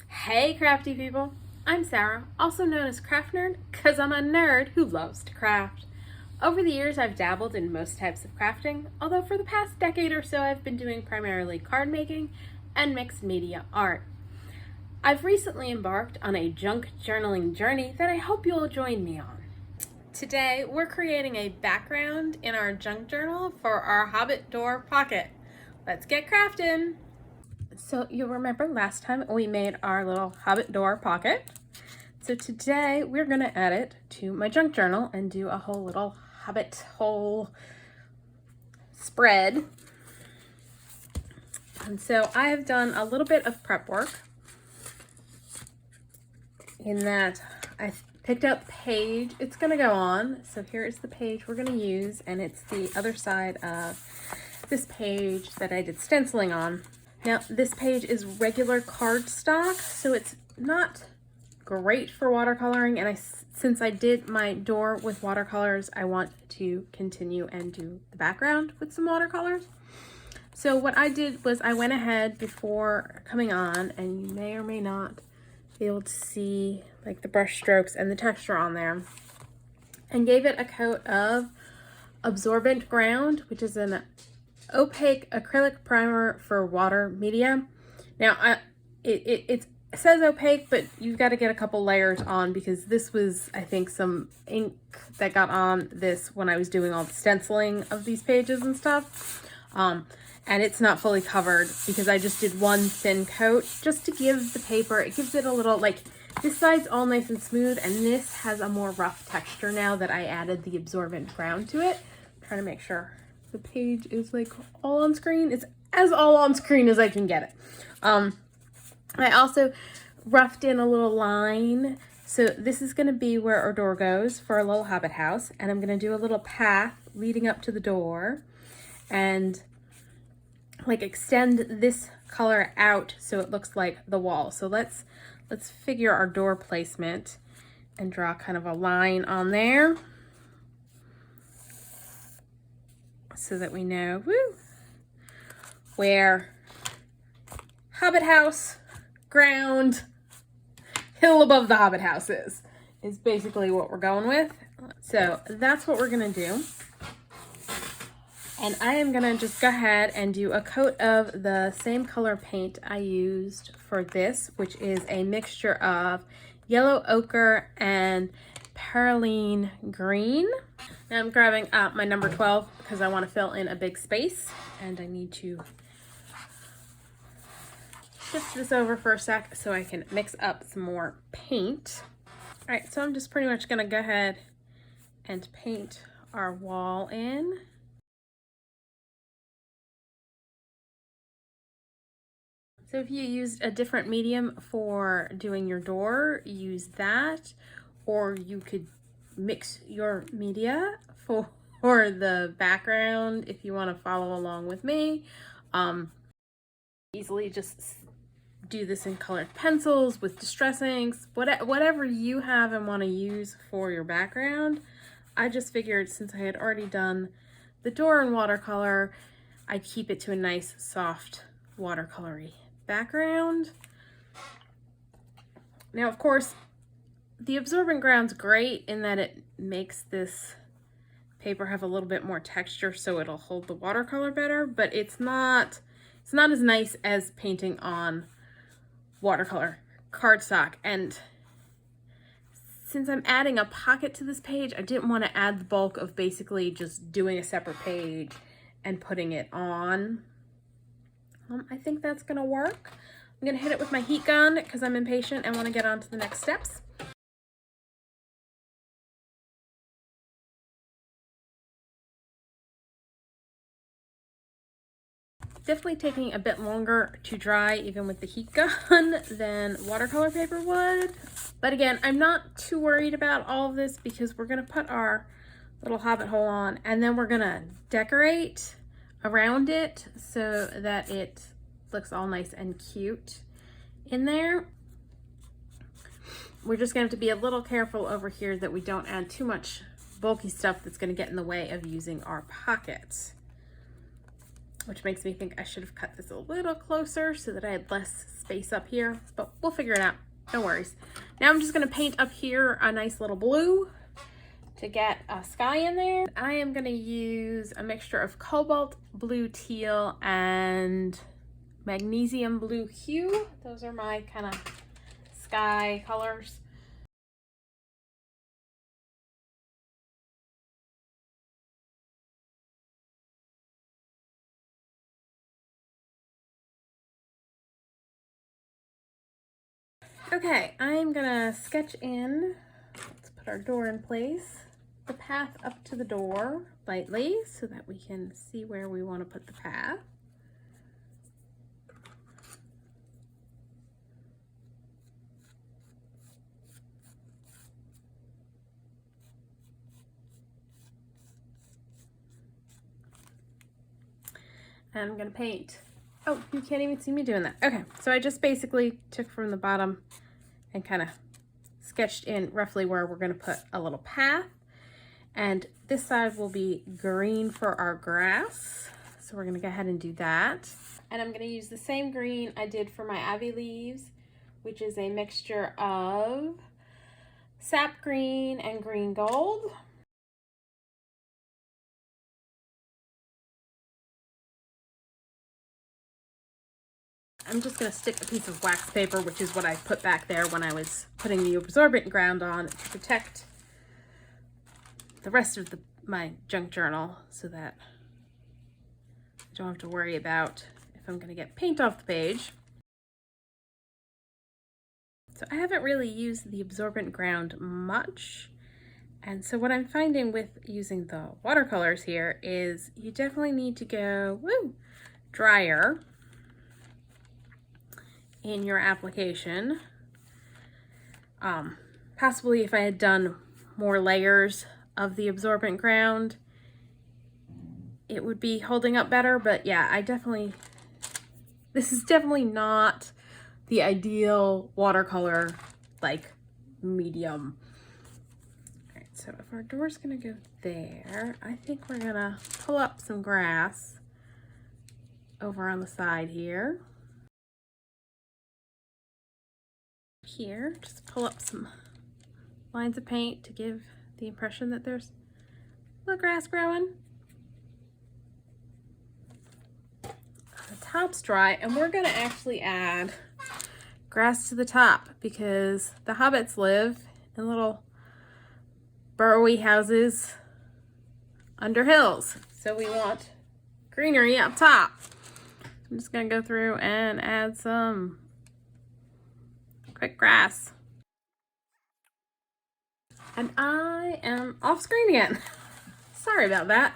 Hey crafty people, I'm Sarah, also known as Craft Nerd because I'm a nerd who loves to craft. Over the years I've dabbled in most types of crafting, although for the past decade or so I've been doing primarily card making and mixed media art. I've recently embarked on a junk journaling journey that I hope you'll join me on. Today we're creating a background in our junk journal for our Hobbit door pocket. Let's get crafting! So you'll remember last time we made our little Hobbit door pocket. So today we're going to add it to my junk journal and do a whole little Hobbit hole spread. And so I have done a little bit of prep work in that I picked out the page it's going to go on. So here is the page we're going to use, and it's the other side of this page that I did stenciling on. Now, this page is regular cardstock, so it's not great for watercoloring, and since I did my door with watercolors, I want to continue and do the background with some watercolors. So what I did was I went ahead before coming on, and you may or may not be able to see like the brush strokes and the texture on there, and gave it a coat of absorbent ground, which is an opaque acrylic primer for water media. Now it says opaque, but you've got to get a couple layers on because this was, I think, some ink that got on this when I was doing all the stenciling of these pages and stuff. And it's not fully covered because I just did one thin coat just to give the paper, it gives it a little, like, this side's all nice and smooth, and this has a more rough texture now that I added the absorbent ground to it. I'm trying to make sure the page is like all on screen. It's as all on screen as I can get it. I also roughed in a little line. So this is going to be where our door goes for our little Hobbit house. And I'm going to do a little path leading up to the door and like extend this color out so it looks like the wall. So let's figure our door placement and draw kind of a line on there, so that we know where Hobbit house, ground, hill above the Hobbit house is basically what we're going with. So that's what we're gonna do. And I am gonna just go ahead and do a coat of the same color paint I used for this, which is a mixture of yellow ochre and Perylene Green. Now I'm grabbing my number 12 because I want to fill in a big space, and I need to shift this over for a sec so I can mix up some more paint. All right, so I'm just pretty much going to go ahead and paint our wall in. So if you used a different medium for doing your door, use that, or you could mix your media for the background if you want to follow along with me. Easily just do this in colored pencils with distress inks, whatever you have and want to use for your background. I just figured since I had already done the door in watercolor, I'd keep it to a nice soft watercolory background. Now, of course, the absorbent ground's great in that it makes this paper have a little bit more texture so it'll hold the watercolor better, but it's not as nice as painting on watercolor cardstock. And since I'm adding a pocket to this page, I didn't want to add the bulk of basically just doing a separate page and putting it on. I think that's gonna work. I'm gonna hit it with my heat gun because I'm impatient and want to get on to the next steps. Definitely taking a bit longer to dry even with the heat gun than watercolor paper would. But again, I'm not too worried about all of this because we're gonna put our little Hobbit hole on and then we're gonna decorate around it so that it looks all nice and cute in there. We're just gonna have to be a little careful over here that we don't add too much bulky stuff that's gonna get in the way of using our pockets. which makes me think I should have cut this a little closer so that I had less space up here, but we'll figure it out. No worries. Now I'm just gonna paint up here a nice little blue to get a sky in there. I am gonna use a mixture of Cobalt, Blue Teal, and Magnesium Blue Hue. Those are my kind of sky colors. Okay, I'm gonna sketch in, let's put our door in place, the path up to the door lightly so that we can see where we want to put the path. And I'm gonna paint. Oh, you can't even see me doing that. Okay, so I just basically took from the bottom and kind of sketched in roughly where we're gonna put a little path. And this side will be green for our grass. So we're gonna go ahead and do that. And I'm gonna use the same green I did for my ivy leaves, which is a mixture of sap green and green gold. I'm just going to stick a piece of wax paper, which is what I put back there when I was putting the absorbent ground on, to protect the rest of my junk journal so that I don't have to worry about if I'm going to get paint off the page. So I haven't really used the absorbent ground much. And so what I'm finding with using the watercolors here is you definitely need to go drier in your application. Possibly if I had done more layers of the absorbent ground, it would be holding up better. But yeah, this is definitely not the ideal watercolor, like medium. All right, so if our door's gonna go there, I think we're gonna pull up some grass over on the side here. Here, just pull up some lines of paint to give the impression that there's little grass growing. The top's dry, and we're gonna actually add grass to the top because the hobbits live in little burrowy houses under hills. So we want greenery up top. I'm just gonna go through and add some quick grass. And I am off screen again. Sorry about that.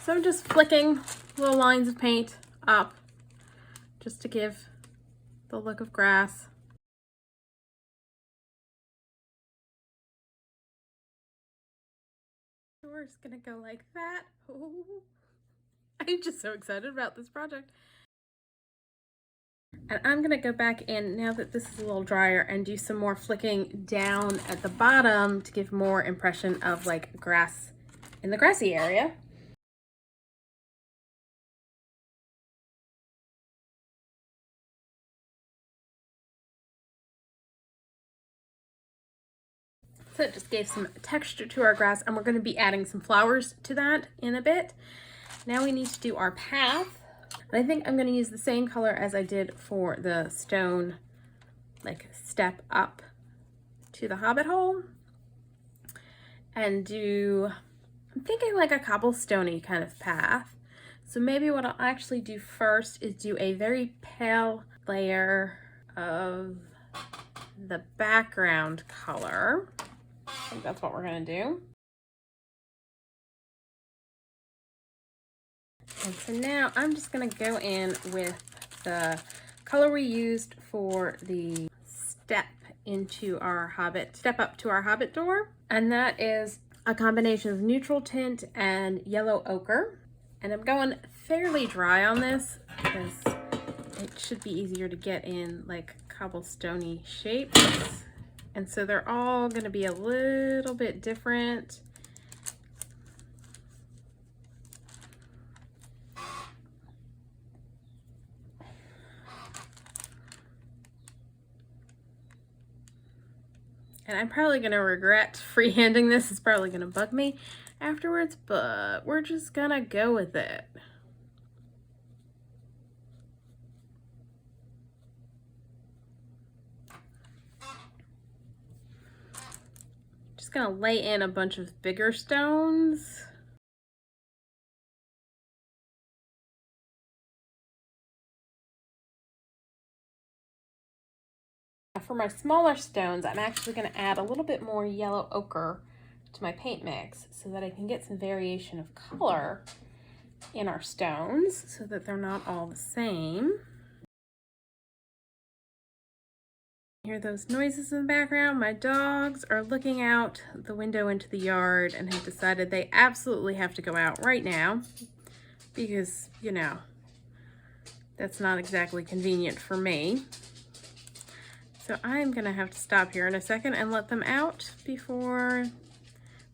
So I'm just flicking little lines of paint up just to give the look of grass. We're just gonna go like that. Oh, I'm just so excited about this project. And I'm gonna go back in now that this is a little drier and do some more flicking down at the bottom to give more impression of like grass in the grassy area. So it just gave some texture to our grass, and we're going to be adding some flowers to that in a bit. Now we need to do our path. And I think I'm going to use the same color as I did for the stone, like step up to the Hobbit hole. And do, I'm thinking like a cobblestone-y kind of path. So maybe what I'll actually do first is do a very pale layer of the background color. I think that's what we're gonna do. And so now I'm just gonna go in with the color we used for the step into our Hobbit, step up to our Hobbit door. And that is a combination of neutral tint and yellow ochre. And I'm going fairly dry on this because it should be easier to get in like cobblestone-y shapes. And so they're all going to be a little bit different. And I'm probably gonna regret freehanding this. It's probably gonna bug me afterwards, but we're just gonna go with it. Just gonna lay in a bunch of bigger stones. For my smaller stones, I'm actually going to add a little bit more yellow ochre to my paint mix so that I can get some variation of color in our stones so that they're not all the same. Hear those noises in the background? My dogs are looking out the window into the yard and have decided they absolutely have to go out right now because, you know, that's not exactly convenient for me. So I'm gonna have to stop here in a second and let them out before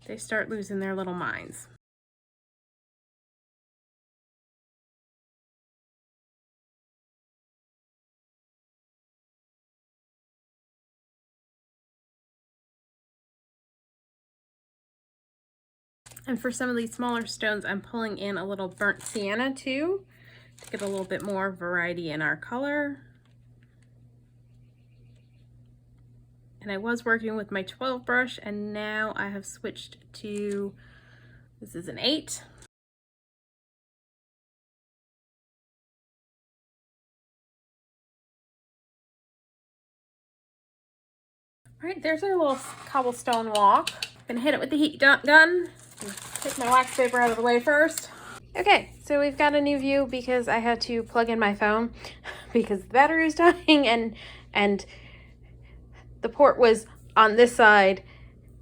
they start losing their little minds. And for some of these smaller stones, I'm pulling in a little burnt sienna too, to get a little bit more variety in our color. And I was working with my 12 brush, and now I have switched to, this is an 8. All right, there's our little cobblestone walk. Gonna hit it with the heat gun. Take my wax paper out of the way first. Okay, so we've got a new view because I had to plug in my phone because the battery was dying and the port was on this side,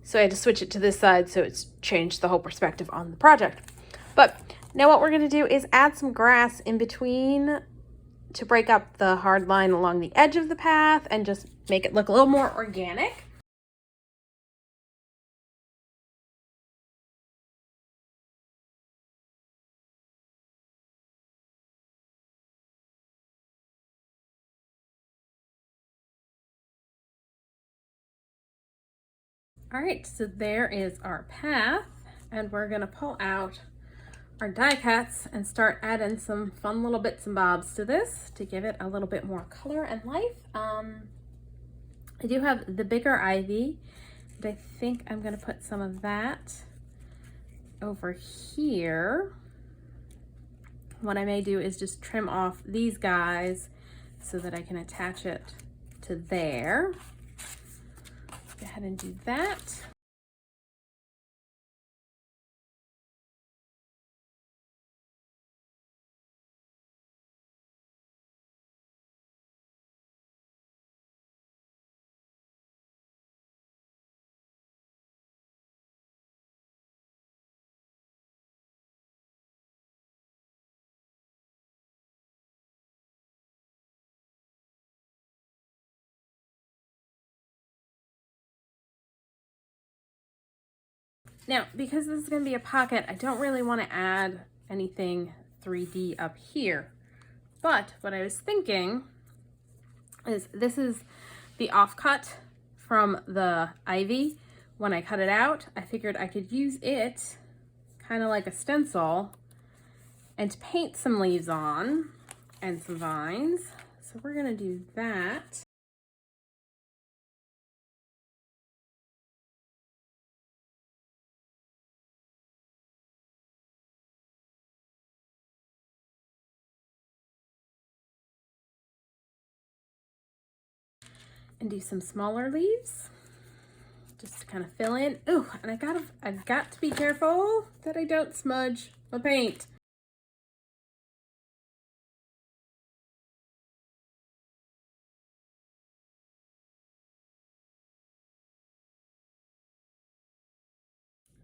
so I had to switch it to this side, so it's changed the whole perspective on the project. But now what we're gonna do is add some grass in between to break up the hard line along the edge of the path and just make it look a little more organic. All right, so there is our path, and we're gonna pull out our die cuts and start adding some fun little bits and bobs to this to give it a little bit more color and life. I do have the bigger ivy, but I think I'm gonna put some of that over here. What I may do is just trim off these guys so that I can attach it to there. Go ahead and do that. Now, because this is going to be a pocket, I don't really want to add anything 3D up here. But what I was thinking is this is the offcut from the ivy. When I cut it out, I figured I could use it kind of like a stencil and paint some leaves on and some vines. So we're going to do that. And do some smaller leaves just to kind of fill in. Ooh, and I've got to be careful that I don't smudge my paint.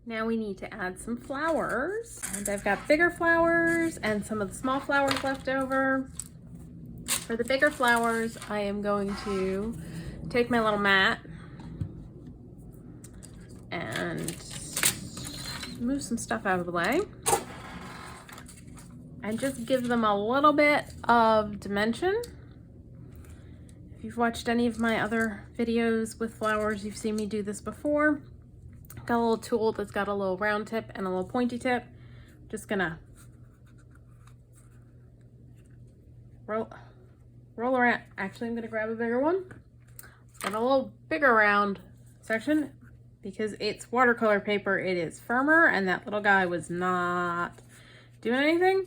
Now we need to add some flowers, and I've got bigger flowers and some of the small flowers left over. For the bigger flowers, I am going to take my little mat and move some stuff out of the way and just give them a little bit of dimension. If you've watched any of my other videos with flowers, you've seen me do this before. Got a little tool that's got a little round tip and a little pointy tip. Just gonna roll around. Actually, I'm gonna grab a bigger one. It's got a little bigger round section because it's watercolor paper. It is firmer, and that little guy was not doing anything.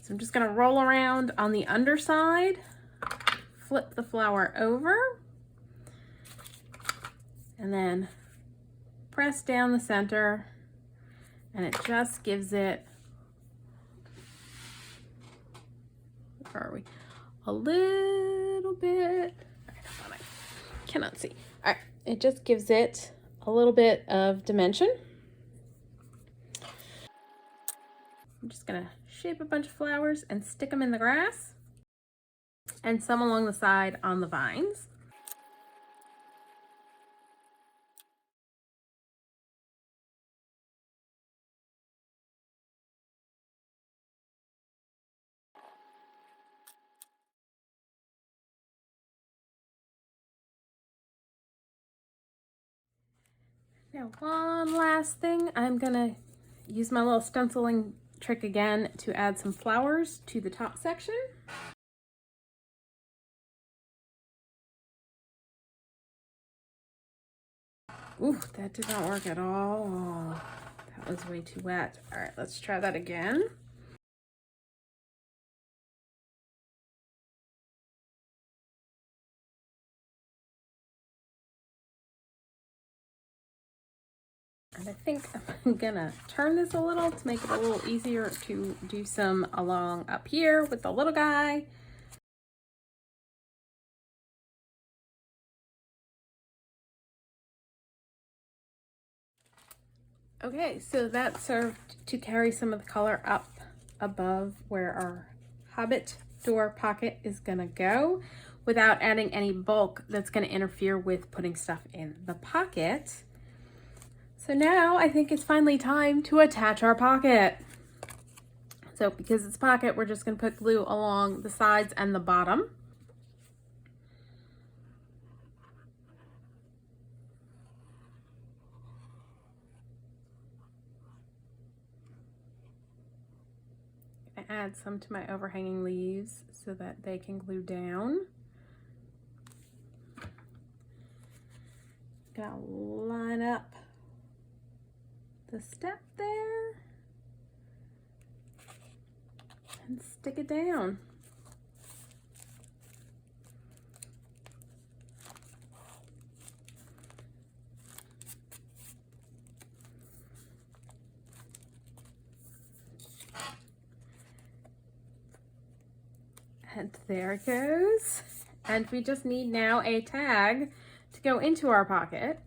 So I'm just gonna roll around on the underside, flip the flower over, and then press down the center, and it just gives it, where are we? A little bit, I cannot see. All right, it just gives it a little bit of dimension. I'm just gonna shape a bunch of flowers and stick them in the grass and some along the side on the vines. Now, one last thing, I'm gonna use my little stenciling trick again to add some flowers to the top section. Ooh, that did not work at all. That was way too wet. All right, let's try that again. And I think I'm gonna turn this a little to make it a little easier to do some along up here with the little guy. Okay, so that served to carry some of the color up above where our Hobbit door pocket is gonna go without adding any bulk that's gonna interfere with putting stuff in the pocket. So now I think it's finally time to attach our pocket. So because it's a pocket, we're just gonna put glue along the sides and the bottom. I add some to my overhanging leaves so that they can glue down. Gonna line up the step there and stick it down. And there it goes. And we just need now a tag to go into our pocket.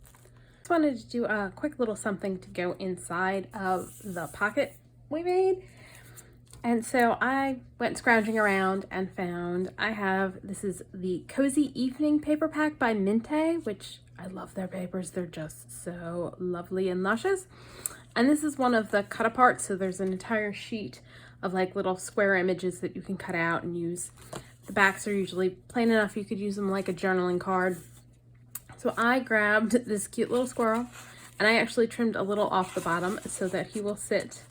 Just wanted to do a quick little something to go inside of the pocket we made. And so I went scrounging around and found this is the Cozy Evening Paper Pack by Minte, which I love their papers. They're just so lovely and luscious. And this is one of the cut aparts, so there's an entire sheet of like little square images that you can cut out and use. The backs are usually plain enough, you could use them like a journaling card. So I grabbed this cute little squirrel and I actually trimmed a little off the bottom so that he will sit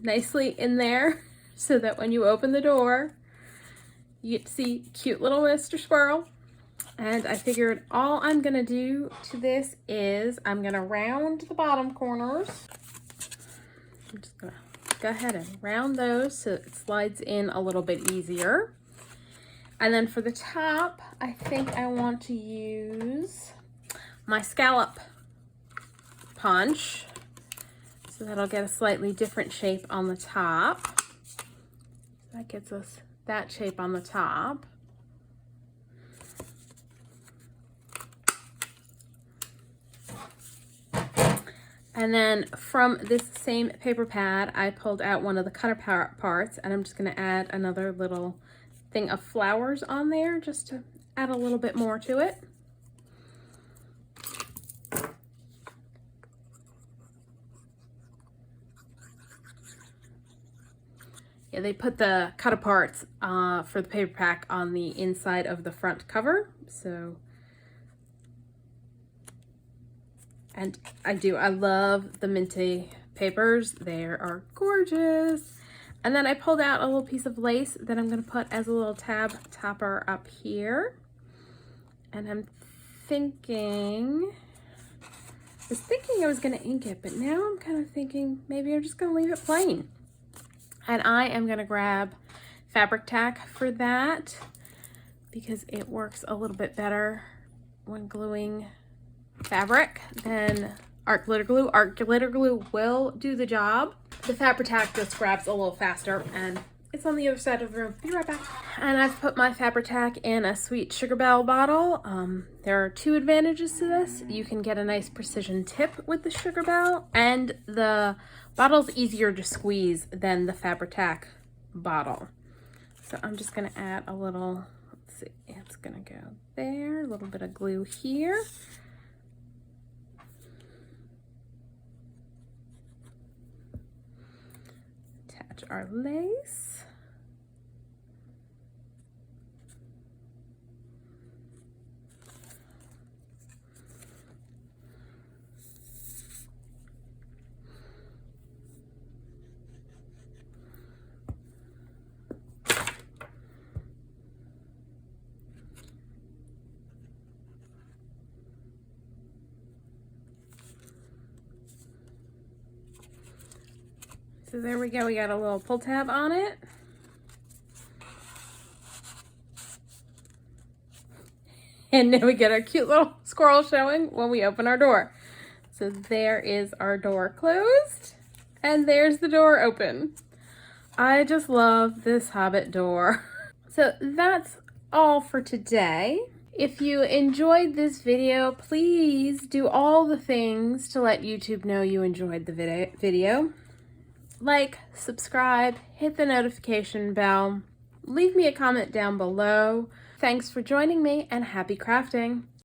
nicely in there so that when you open the door, you get to see cute little Mr. Squirrel. And I figured all I'm gonna do to this is I'm gonna round the bottom corners. I'm just gonna go ahead and round those so it slides in a little bit easier. And then for the top, I think I want to use my scallop punch. So that'll get a slightly different shape on the top. That gets us that shape on the top. And then from this same paper pad, I pulled out one of the cutter parts and I'm just gonna add another little thing of flowers on there just to add a little bit more to it. Yeah, they put the cut aparts for the paper pack on the inside of the front cover. So, and I love the minty papers. They are gorgeous. And then I pulled out a little piece of lace that I'm going to put as a little tab topper up here. And I'm thinking, I was going to ink it, but now I'm kind of thinking maybe I'm just going to leave it plain. And I am going to grab fabric tack for that because it works a little bit better when gluing fabric than art glitter glue. Art glitter glue will do the job. The fabric tack just grabs a little faster, and it's on the other side of the room. Be right back. And I've put my fabric tack in a Sweet Sugar Belle bottle. There are two advantages to this. You can get a nice precision tip with the Sugar Belle, and the bottle's easier to squeeze than the fabric tack bottle. So I'm just gonna add a little, let's see, it's gonna go there, a little bit of glue here. Attach our lace. So there we go, we got a little pull tab on it. And then we get our cute little squirrel showing when we open our door. So there is our door closed, and there's the door open. I just love this Hobbit door. So that's all for today. If you enjoyed this video, please do all the things to let YouTube know you enjoyed the video. Like, subscribe, hit the notification bell, leave me a comment down below. Thanks for joining me, and happy crafting!